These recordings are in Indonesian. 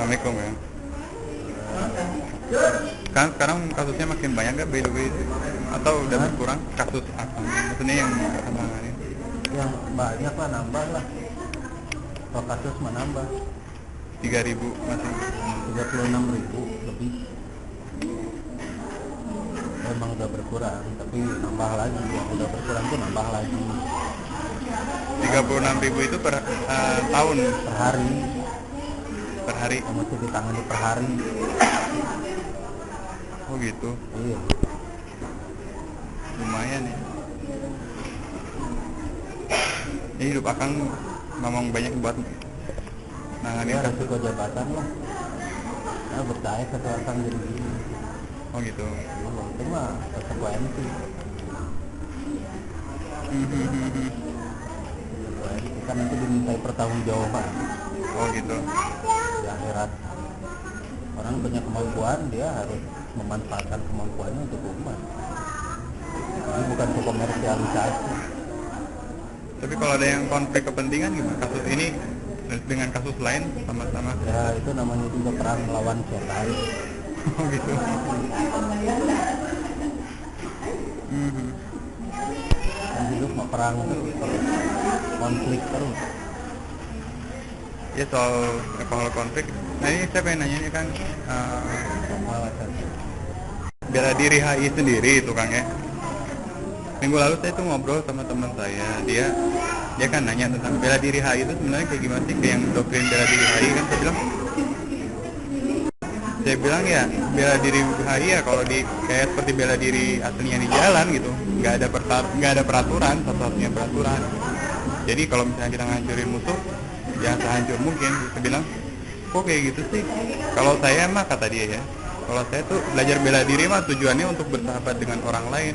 Assalamualaikum ya. Kan sekarang kasusnya makin banyak kan by the way, atau udah berkurang kasus apa? Maksudnya yang menangani Yang banyak lah, nambah lah. Kalau kasus menambah 3.000 masih. 36.000 lebih. Memang udah berkurang, tapi nambah lagi. Yang udah berkurang tuh nambah lagi 36.000 itu per tahun, per hari. per hari. Yang mesti ditangani per hari. Oh gitu, Iya. lumayan ya. Ini hidup Akang ngomong banyak buat nanganin Ya kasus. resiko jabatan lah. Nah, berdaya satu orang jadi gini. Oh gitu. Itu mah konsekuensi. Kan nanti dimintai pertanggungjawaban Oh gitu. di akhirat. Orang punya kemampuan, dia harus memanfaatkan kemampuannya untuk umat. Jadi bukan untuk komersialisasi. Tapi kalau ada yang konflik kepentingan gimana? Kasus ini dengan kasus lain sama-sama. Ya itu namanya juga perang melawan setan. Oh gitu. Kan hidup mah perang terus, konflik terus. Ya soal konflik. Nah ini saya pengen nanya nih Kang, Alasan. bela diri HI sendiri itu Kang ya. Minggu lalu saya tuh ngobrol sama teman saya, dia kan nanya tentang bela diri HI itu sebenarnya kayak gimana sih, kayak yang doktrin bela diri HI kan. Saya bilang ya bela diri HI ya kalau di kayak seperti bela diri aslinya di jalan gitu, nggak ada peraturan, satu-satunya peraturan. Jadi kalau misalnya kita ngancurin musuh, ya sehancur mungkin. Saya bilang, kok kayak gitu sih? Kalau saya mah, kata dia ya, kalau saya tuh belajar bela diri mah tujuannya untuk bersahabat dengan orang lain.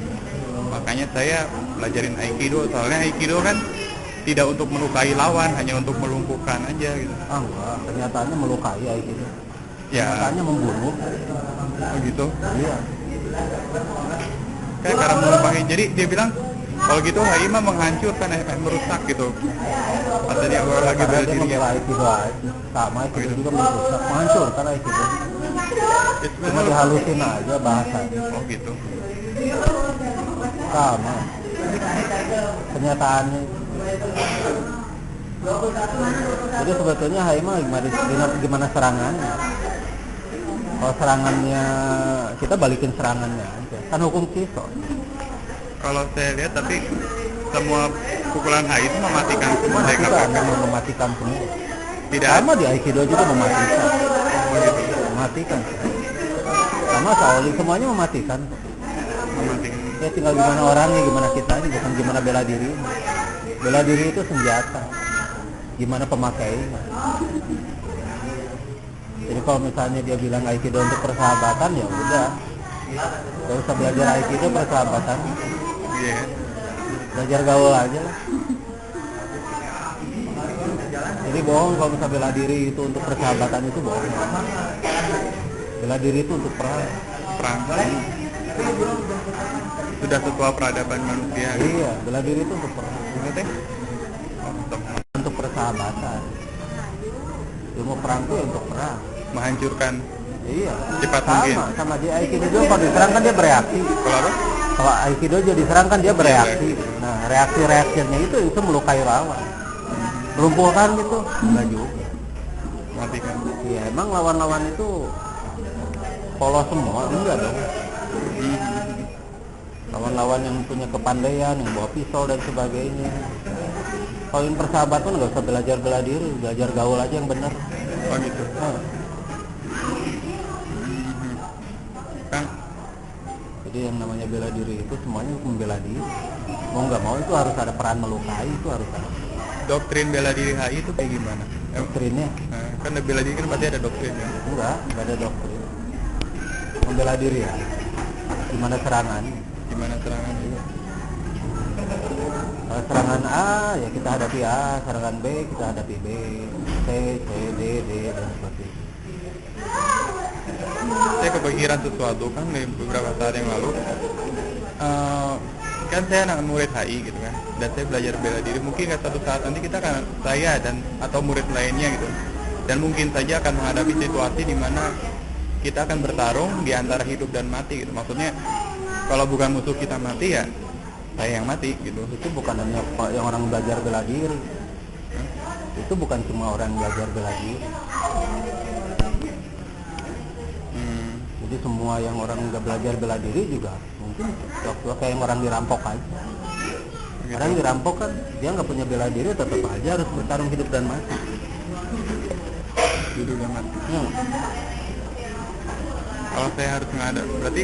Makanya saya belajarin Aikido, soalnya Aikido kan tidak untuk melukai lawan, hanya untuk melumpuhkan aja gitu. Ah enggak, kenyataannya melukai ya gitu. Ya, Kenyataannya membunuh. gitu. Iya. Kayak cara melupain. Jadi dia bilang, kalau gitu HI mah menghancurkan, merusak gitu. Kata dia, kalau lagi Karena bela dia diri ya. membela Aikido aja. Sama Aikido gitu. juga merusak, menghancurkan Aikido. Cuma dihalusin aja bahasanya. Oh gitu. Sama. Kenyataannya. Jadi sebetulnya HI mah gimana serangannya. Kalau serangannya, kita balikin serangannya aja. Kan hukum kisos. Kalau saya lihat tapi semua pukulan HI itu mematikan semua dari Mematikan, KPK. memang mematikan semua. Tidak Sama di Aikido juga mematikan. oh gitu. Mematikan. Sama Shaolin semuanya mematikan. Mematikan. Ya tinggal gimana orangnya, gimana kita ini, bukan gimana bela diri. Bela diri itu senjata. Gimana pemakainya. Jadi kalau misalnya dia bilang Aikido untuk persahabatan, ya udah. Gak usah belajar Aikido persahabatan. Iya. Belajar gaul aja lah. Jadi bohong kalau misalnya bela diri itu untuk persahabatan, itu bohong. Bela diri itu untuk perang. Perang. Sudah setua peradaban manusia. Iya, bela diri itu untuk perang. Ini teh. Oh, stop. Untuk persahabatan. Ilmu perang itu untuk perang. Menghancurkan. Iya. Cepat sama, mungkin. sama di Aikido juga kalau diserang kan dia bereaksi. Kalau apa? Kalau Aikido juga diserang kan dia bereaksi. Nah, reaksinya itu melukai lawan. Melumpuhkan gitu. Enggak juga. Matikan. Iya, emang lawan-lawan itu polos semua? Enggak dong. Lawan-lawan yang punya kepandaian, yang bawa pisau dan sebagainya. Kalau yang persahabatan nggak usah belajar bela diri, belajar gaul aja yang benar. Oh gitu. Nah, Kan jadi yang namanya bela diri itu semuanya membela diri. Mau nggak mau itu harus ada peran melukai, itu harus ada doktrin bela diri HI itu kayak gimana? doktrinnya. Kan bela diri kan pasti ada doktrin ya. Enggak ada doktrin. Membela diri ya. Gimana serangannya? Gimana serangan itu? Kalau serangan A ya kita hadapi A, serangan B kita hadapi B, C, D dan sebagainya. Saya kepikiran sesuatu kan beberapa saat yang lalu. Kan saya anak murid HI gitu kan, dan saya belajar bela diri. Mungkin kan suatu saat nanti kita kan, saya dan atau murid lainnya gitu, dan mungkin saja akan menghadapi situasi di mana kita akan bertarung di antara hidup dan mati gitu. Maksudnya kalau bukan musuh kita mati ya saya yang mati gitu. Itu bukan hanya yang orang belajar bela diri. Itu bukan cuma orang belajar bela diri. Jadi semua yang orang nggak belajar bela diri juga mungkin kayak yang orang dirampok aja. Gitu. Orang dirampok kan dia nggak punya bela diri, tetap aja harus bertarung hidup dan mati. Hidup dan mati. Kalau saya harus menghadap, berarti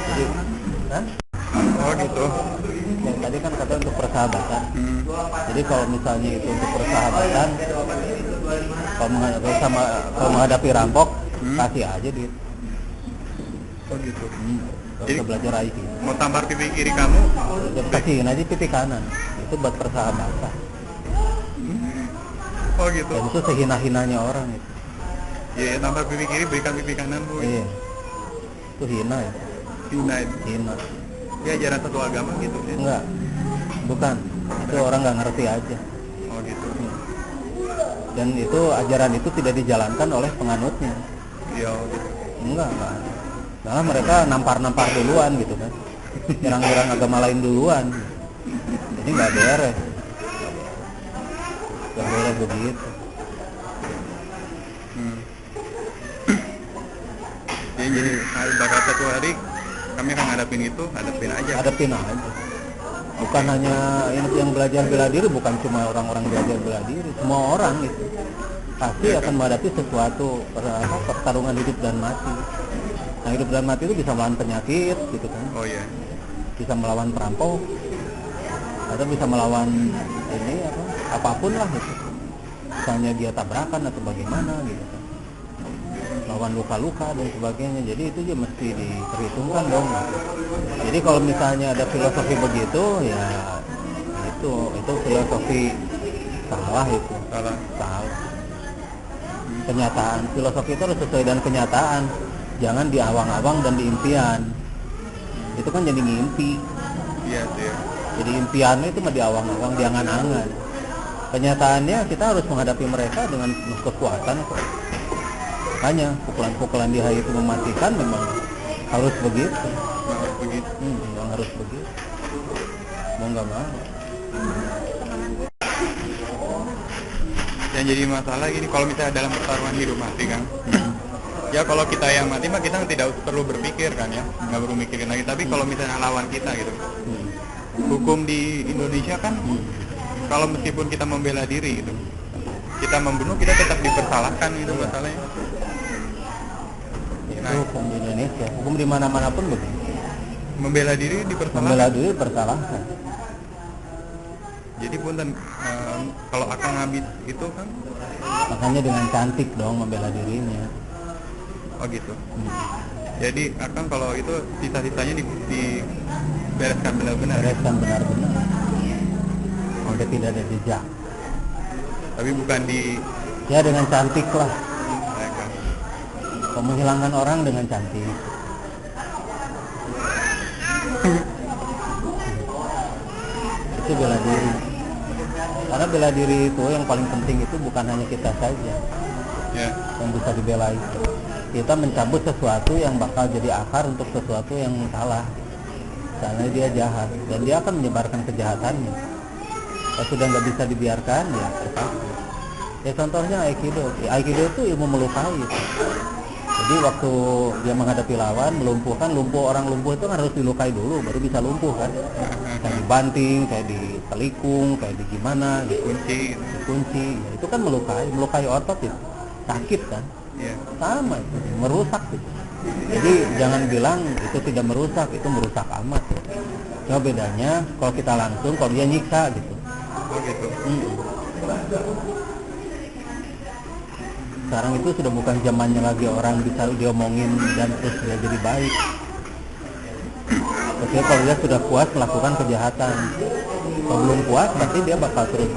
Jadi, kan? oh gitu. Ya, tadi kan kata untuk persahabatan. Jadi kalau misalnya itu untuk persahabatan, kalau menghadapi rampok, kasih aja duit. Oh gitu. Kalau Jadi kita belajar IT, mau tampar pipi kiri kamu, kasihin aja pipi kanan. Itu buat persahabatan. oh gitu. Dan itu sehina-hinanya orang itu. Ya, tampar pipi kiri, berikan pipi kanan bu. Iya. Itu hina ya. Hina itu. Hina. Ya ajaran satu agama gitu ya. Enggak. Bukan. Itu orang nggak ngerti aja. Oh gitu. Dan itu ajaran itu tidak dijalankan oleh penganutnya. Iya oh, gitu. Enggak. Malah mereka nampar-nampar duluan gitu kan. Nyerang-nyerang agama lain duluan. Jadi nggak beres. Nggak beres begitu. Jadi bakal satu hari kami akan hadapin itu, hadapin aja. Hadapin aja. Bukan hanya yang belajar bela diri, bukan cuma orang-orang belajar bela diri, semua orang itu pasti akan menghadapi sesuatu pertarungan hidup dan mati. Nah, hidup dan mati itu bisa melawan penyakit gitu kan, Oh iya. bisa melawan perampok, atau bisa melawan ini apapun lah gitu. Misalnya dia tabrakan atau bagaimana gitu kan, lawan luka-luka dan sebagainya. Jadi itu juga mesti diperhitungkan dong. Jadi kalau misalnya ada filosofi begitu ya itu filosofi salah itu. Salah. Kenyataan, filosofi itu harus sesuai dengan kenyataan. Jangan diawang-awang dan diimpian. Itu kan jadi ngimpi. Iya sih. Ya. Jadi impiannya itu mah diawang-awang, diangan-angan. Kenyataannya kita harus menghadapi mereka dengan penuh kekuatan kok. Makanya pukulan-pukulan di hari itu mematikan memang harus begitu. Harus begitu. Memang harus begitu. Mau nggak mau. Yang jadi masalah gini, kalau misalnya dalam pertarungan hidup mati kan, ya kalau kita yang mati mah kita tidak perlu berpikir kan ya, nggak perlu mikirin lagi. Tapi kalau misalnya lawan kita gitu, hukum di Indonesia kan, kalau meskipun kita membela diri gitu, kita membunuh kita tetap dipersalahkan gitu masalahnya. Itu hukum di Indonesia, hukum di mana-mana pun begitu. Membela diri dipersalahkan. Membela diri dipersalahkan. Jadi punten kalau Akang habis itu kan, Makanya dengan cantik dong membela dirinya. oh gitu. Jadi Akang kalau itu sisa-sisanya dibereskan benar-benar. Bereskan benar-benar. Sampai tidak ada jejak. Tapi bukan di Ya dengan cantik lah. mereka. Menghilangkan orang dengan cantik. Itu bela diri. Karena bela diri itu yang paling penting itu bukan hanya kita saja Ya. yang bisa dibela itu. Kita mencabut sesuatu yang bakal jadi akar untuk sesuatu yang salah. Misalnya dia jahat dan dia akan menyebarkan kejahatannya. Kalau sudah nggak bisa dibiarkan ya terpaksa. Ya contohnya Aikido. Aikido itu ilmu melukai. Jadi waktu dia menghadapi lawan, melumpuhkan, orang lumpuh itu kan harus dilukai dulu, baru bisa lumpuh kan. Kayak dibanting, kayak ditelikung, kayak di gimana, dikunci. Ya, itu kan melukai otot itu, sakit kan. Ya. Sama itu, merusak gitu. Jadi jangan bilang itu tidak merusak, itu merusak amat. Cuma bedanya kalau kita langsung, kalau dia nyiksa gitu. Oh gitu. Sekarang itu sudah bukan zamannya lagi orang bisa diomongin dan terus dia jadi baik. Tapi kalau dia sudah puas melakukan kejahatan, kalau belum puas pasti dia bakal terus.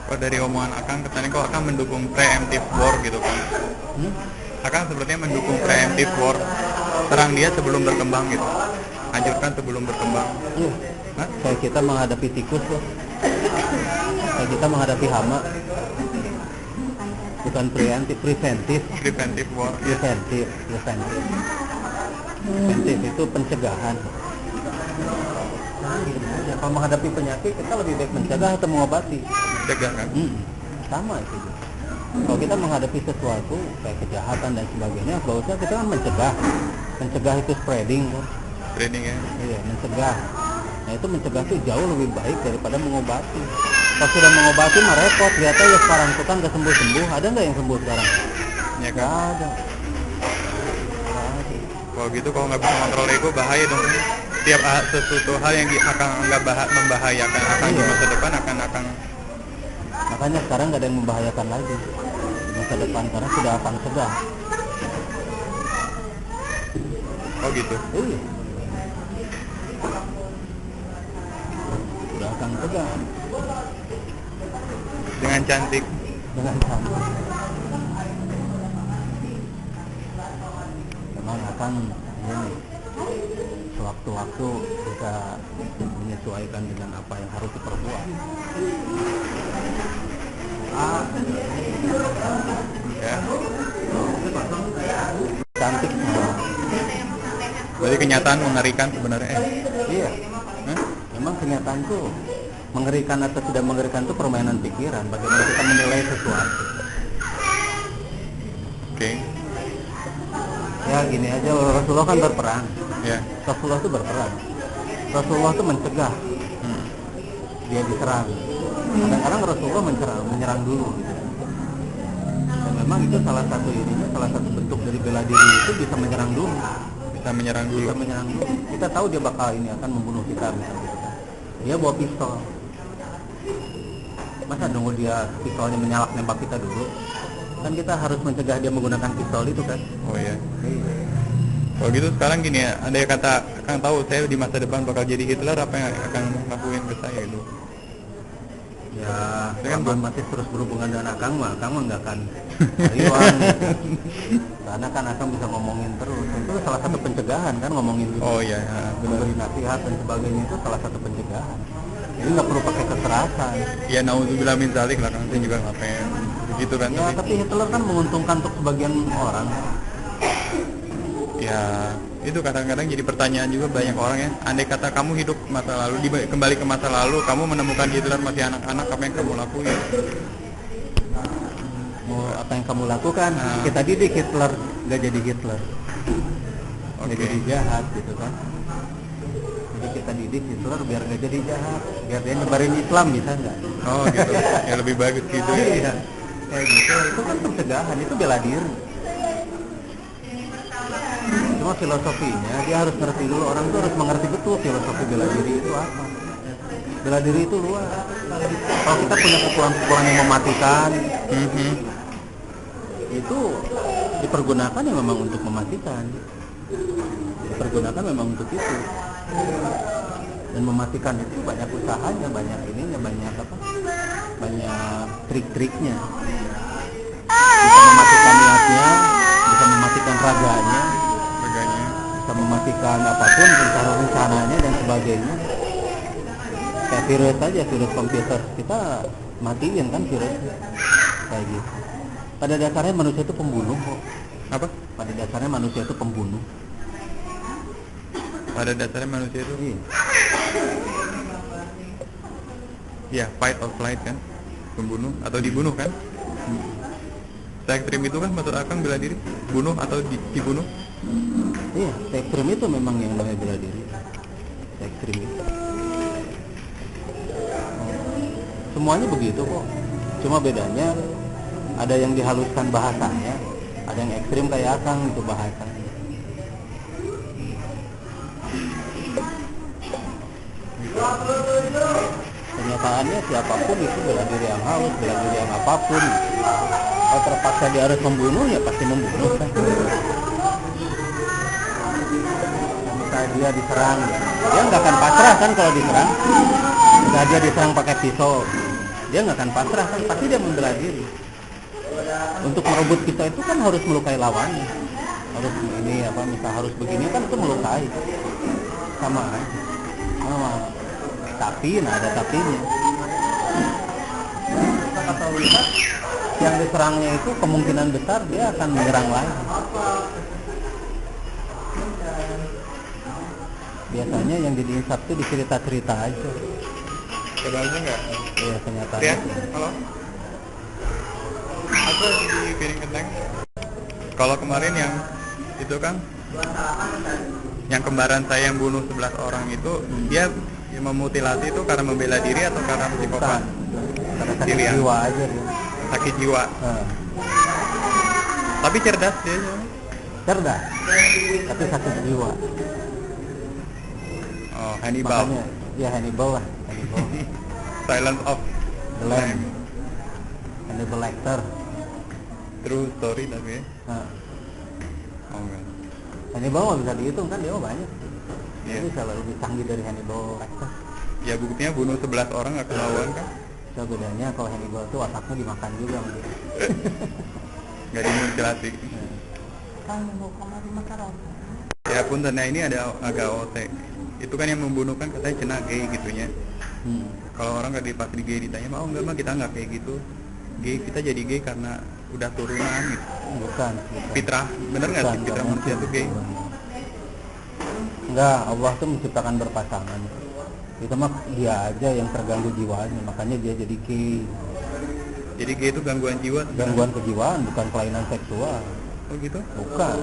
Kalau dari omongan Akang kesannya kok Akang mendukung preemptive war gitu kan? Akang sepertinya mendukung preemptive war, serang dia sebelum berkembang gitu, hancurkan sebelum berkembang. Kayak kita menghadapi tikus tuh. Kayak kita menghadapi hama, bukan preventif, Preventive war. Ya. preventif itu pencegahan. Nah, gitu aja. Kalau menghadapi penyakit kita lebih baik mencegah atau mengobati. Cegah kan? Sama itu. Kalau kita menghadapi sesuatu kayak kejahatan dan sebagainya, bagusnya kita kan mencegah itu spreading kan. Training ya. Iya, mencegah. Nah itu mencegah itu jauh lebih baik daripada mengobati. Kalau sudah mengobati mah repot. Lihat aja sekarang itu kan gak sembuh-sembuh. Ada nggak yang sembuh sekarang? Ya Nggak kan? ada. Kalau gitu kalau nggak bisa kontrol ego bahaya dong. Setiap sesuatu hal yang akan membahayakan akan di masa depan akan Makanya sekarang nggak ada yang membahayakan lagi di masa depan karena sudah akan cegah. oh gitu. Iya. Sudah akan cegah Dengan cantik. dengan cantik. Memang akan ini sewaktu-waktu kita menyesuaikan dengan apa yang harus diperbuat. Ya. Cantik. Berarti kenyataan mengerikan sebenarnya. Iya. Hah? Memang kenyataan tuh mengerikan atau tidak mengerikan itu permainan pikiran. Bagaimana kita menilai sesuatu. Oke. Ya gini aja, Rasulullah kan berperang. Ya. Rasulullah itu berperang. Rasulullah itu mencegah dia diserang. Kadang-kadang Rasulullah menyerang dulu gitu. Dan memang itu salah satu bentuk dari bela diri itu bisa menyerang dulu. Bisa menyerang dulu. Kita tahu dia bakal ini akan membunuh kita misalnya. Dia bawa pistol. Masa nunggu dia pistolnya menyalak nembak kita dulu? Kan kita harus mencegah dia menggunakan pistol itu kan. Oh iya. Kalau gitu sekarang gini ya, andai kata Kang tahu saya di masa depan bakal jadi Hitler, apa yang akan lakuin ke saya itu? Ya, kan kalau masih terus berhubungan dengan Akang mah nggak akan hariwan gitu. Karena kan Akang bisa ngomongin terus. Itu salah satu pencegahan kan, ngomongin gitu. Oh iya, Memberi nasihat dan sebagainya itu salah satu pencegahan. Jadi nggak perlu pakai kekerasan. ya naudzubillah min zalik lah kan, saya juga ngapain begitu kan. Ya, tapi Hitler kan menguntungkan untuk sebagian orang. Ya itu kadang-kadang jadi pertanyaan juga banyak orang ya, andai kata kamu hidup masa lalu, kembali ke masa lalu, kamu menemukan Hitler masih anak-anak, apa yang kamu lakuin? Mau apa yang kamu lakukan? Nah. Kita didik Hitler nggak jadi Hitler, nggak Oke. jadi jahat gitu kan. Jadi kita didik Hitler biar nggak jadi jahat, biar dia nyebarin Islam bisa nggak? Oh gitu, ya lebih bagus gitu ya. Iya, kayak gitu. Itu kan pencegahan, itu bela diri. Cuma filosofinya dia harus ngerti dulu, orang tuh harus mengerti betul filosofi bela diri itu apa. Bela diri itu luas. Kalau kita punya pukulan-pukulan yang mematikan, itu dipergunakan ya memang untuk mematikan. Dipergunakan memang untuk itu. Dan mematikan itu banyak usahanya, banyak ininya, banyak apa? Banyak trik-triknya. Bisa mematikan niatnya, bisa mematikan raganya, bisa mematikan apapun rencananya dan sebagainya. Kayak virus aja, virus komputer kita matiin kan virusnya kayak gitu. Pada dasarnya manusia itu pembunuh kok. Apa? Pada dasarnya manusia itu pembunuh. Pada dasarnya manusia itu Iya. ya fight or flight kan, pembunuh atau dibunuh kan. Ekstrim itu kan maksud Akang bela diri, bunuh atau dibunuh. Iya, ekstrim itu memang yang namanya bela diri. Ekstrim itu. Semuanya begitu kok. Cuma bedanya ada yang dihaluskan bahasanya, ada yang ekstrim kayak Akang itu bahasanya. Kenyataannya siapapun itu bela diri yang halus, bela diri yang apapun. Kalau terpaksa dia harus membunuh ya pasti membunuh kan. Misalnya dia diserang, dia nggak akan pasrah kan kalau diserang. Misalnya dia diserang pakai pisau, dia nggak akan pasrah kan, pasti dia membela diri. Untuk merebut pisau itu kan harus melukai lawannya, harus ini apa, misal harus begini kan itu melukai, sama aja. Tapi, nah ada tapinya. Kata Ustaz, yang diserangnya itu kemungkinan besar dia akan menyerang lagi. Biasanya yang jadi insaf itu di cerita-cerita aja. Kebalasnya nggak? Iya, kenyataan. Rian, halo? Aku di piring kentang. Kalau kemarin yang itu kan, yang kembaran saya yang bunuh 11 orang itu, dia yang memutilasi itu karena membela diri atau karena psikopat? Karena sakit Diri, jiwa aja dia. sakit jiwa. Nah, Tapi cerdas dia. cerdas, tapi sakit jiwa. Oh, Hannibal. Makanya, ya Hannibal lah. Hannibal. Silence of The Lamb. Hannibal Lecter. True story tapi ya. Nah, Oh enggak. Hannibal mah bisa dihitung kan, dia mah banyak. Iya. Dia bisa lebih canggih dari Hannibal Lecter. Ya buktinya bunuh 11 orang nggak ketahuan kan? So bedanya kalau Hannibal tuh otaknya dimakan juga sama dia. Nggak dimutilasi. Ya pun tanda ini ada agak OT. Itu kan yang membunuh kan katanya cina gay gitunya. Kalau orang nggak pas di gay ditanya, oh enggak mah kita nggak kayak gitu. Gay kita jadi gay karena udah turunan gitu. Bukan. Fitrah, bener nggak sih Bukan, fitrah bukan. manusia tuh gay? Enggak, Allah tuh menciptakan berpasangan. Itu mah dia aja yang terganggu jiwanya, makanya dia jadi gay. Jadi gay itu gangguan jiwa. Gangguan kejiwaan, bukan kelainan seksual. Oh gitu? Bukan.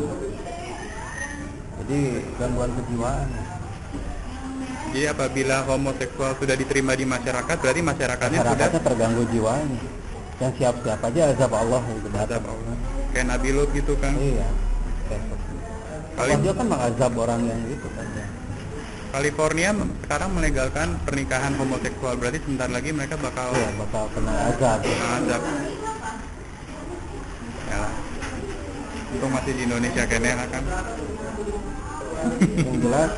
Jadi gangguan kejiwaan. Jadi apabila homoseksual sudah diterima di masyarakat, berarti masyarakatnya sudah Masyarakatnya terganggu jiwanya. Yang siap-siap aja azab Allah itu azab datang. Allah. Kayak Nabi Lut gitu kan? Iya. Kali Allah juga kan mengazab orang yang gitu kan. California sekarang melegalkan pernikahan homoseksual, berarti sebentar lagi mereka bakal Iya, bakal kena azab. azab. Ya lah. Untung masih di Indonesia kayaknya kan. Yang jelas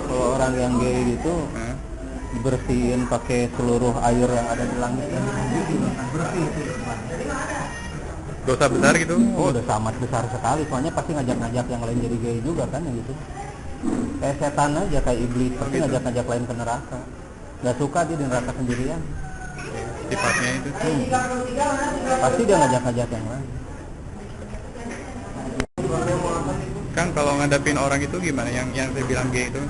kalau orang yang gay gitu Hah? dibersihin pakai seluruh air yang ada di langit kan. Bersih. Dosa besar gitu. Oh, udah sangat besar sekali. Soalnya pasti ngajak-ngajak yang lain jadi gay juga kan yang gitu. Kayak setan aja, kayak iblis pasti gitu. ngajak-ngajak lain ke neraka. Gak suka dia di neraka sendirian. Sifatnya itu. Pasti dia ngajak-ngajak yang lain. Kan kalau ngadapin orang itu gimana? Yang saya bilang gay itu,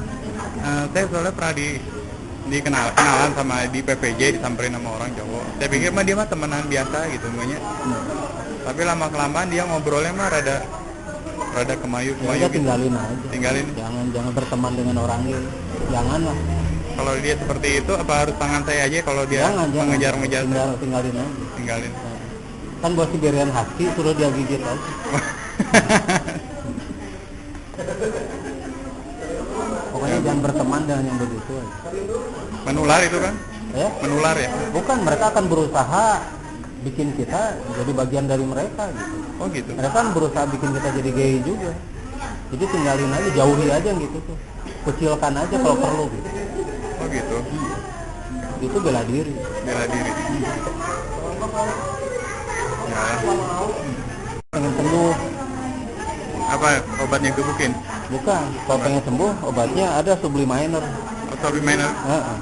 saya soalnya pernah kenalan sama di PPJ, disamperin sama orang cowok. Saya pikir mah dia mah temenan biasa gitu semuanya. Tapi lama kelamaan dia ngobrolnya mah rada kemayu Ya udah gitu. tinggalin aja. Tinggalin. Jangan berteman dengan orang gay. Jangan lah. Kalau dia seperti itu apa harus tangan saya aja kalau dia Jangan. mengejar-ngejar? Tinggalin aja. Tinggalin. Kan buat Siberian Husky suruh dia gigit aja. Pokoknya jangan berteman dengan yang begitu aja. Menular itu kan? Ya? Menular ya? Bukan, mereka akan berusaha bikin kita jadi bagian dari mereka gitu. Oh gitu. Mereka kan berusaha bikin kita jadi gay juga. Jadi tinggalin aja, jauhi aja yang gitu tuh. Kecilkan aja kalau perlu gitu. Oh gitu. Itu bela diri. Bela diri. Ya. Pengen sembuh, Apa obatnya gebukin? bukan. Kalau pengen sembuh, obatnya ada Subliminer. Atau minor? Heeh.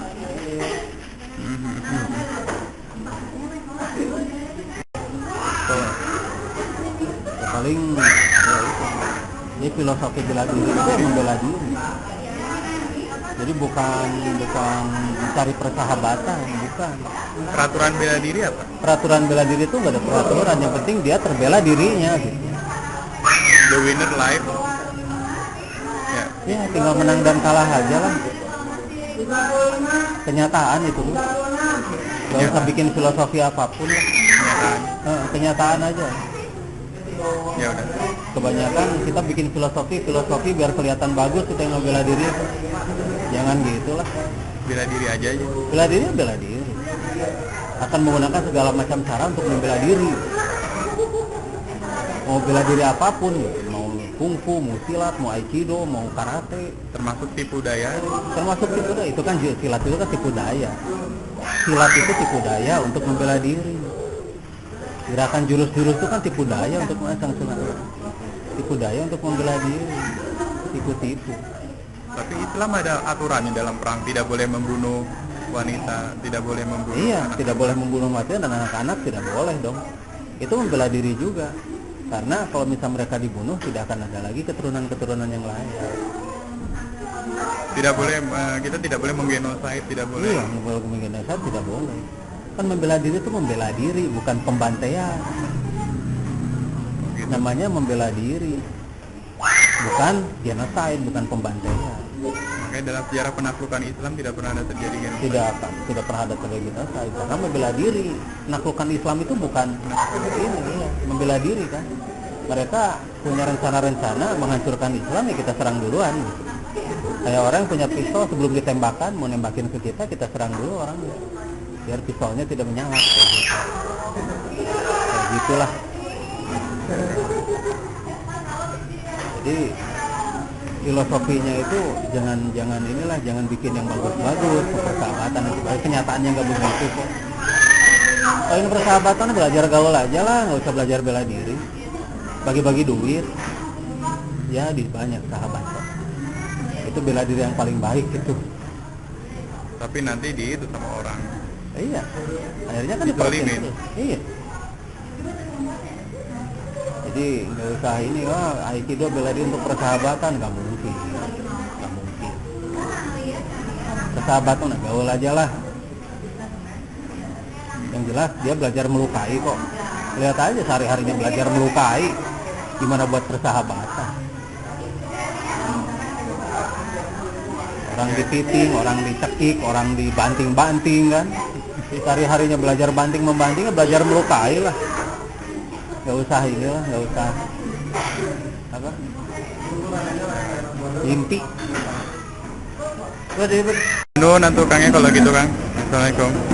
Tuh. Ya, paling ya itu. Ini filosofi bela diri itu emang bela diri. Jadi bukan mencari persahabatan, bukan. Peraturan bela diri apa? Peraturan bela diri itu nggak ada peraturan, yang penting dia terbela dirinya gitu. The winner life. Ya. Ya tinggal menang dan kalah aja lah. Kenyataan itu. Gak usah bikin filosofi apapun lah. Kenyataan. Kenyataan aja. Ya udah. Kebanyakan kita bikin filosofi biar kelihatan bagus kita yang bela diri. Jangan gitulah. Bela diri aja. Bela diri bela diri. Akan menggunakan segala macam cara untuk membela diri. Mau bela diri apapun, mau kungfu, mau silat, mau aikido, mau karate, Termasuk tipu daya. termasuk tipu daya. Itu kan silat itu kan tipu daya. Silat itu tipu daya untuk membela diri. Gerakan jurus-jurus itu kan tipu daya untuk mengancam serangan. Tipu daya untuk membela diri. Tipu-tipu. Tapi Islam ada aturannya dalam perang, tidak boleh membunuh wanita, tidak boleh membunuh. Iya, anak. tidak boleh membunuh mati dan anak-anak tidak boleh dong. Itu membela diri juga. Karena kalau misalnya mereka dibunuh, tidak akan ada lagi keturunan-keturunan yang lain. Tidak boleh, kita tidak boleh menggenosid, tidak boleh. Iya, mengenai tidak boleh. Kan membela diri itu membela diri, bukan pembantaian. Gitu. Namanya membela diri, bukan genocide, bukan pembantaian. Makanya dalam sejarah penaklukan Islam tidak pernah ada terjadi genocide. Tidak pernah ada terjadi genocide. Karena membela diri, menaklukkan Islam itu bukan ini, iya, membela diri kan. Mereka punya rencana-rencana menghancurkan Islam, ya kita serang duluan. Gitu. Kayak orang yang punya pistol sebelum ditembakkan, mau nembakin ke kita serang dulu orangnya, biar pistolnya tidak menyala. Kayak gitulah. Jadi filosofinya itu jangan bikin yang bagus-bagus, persahabatan dan sebagainya. Kenyataannya nggak begitu kok. Kalau ini persahabatan belajar gaul aja lah, nggak usah belajar bela diri. Bagi-bagi duit, ya di banyak sahabat kok. Itu bela diri yang paling baik itu. Tapi nanti itu sama orang. Iya, akhirnya kan Dizolimin. diperhatiin terus. Iya. Jadi nggak usah ini, Aikido bela diri untuk persahabatan, nggak mungkin. Persahabatan gaul aja lah. Yang jelas dia belajar melukai kok. Lihat aja sehari-harinya belajar melukai, gimana buat persahabatan. Orang dipiting, orang dicekik, orang dibanting-banting kan. Sehari-harinya belajar banting-membanting, belajar melukai lah. Gak usah inilah, gak usah apa? Inti. Nun, nanti Kangnya kalau gitu Kang. Assalamualaikum.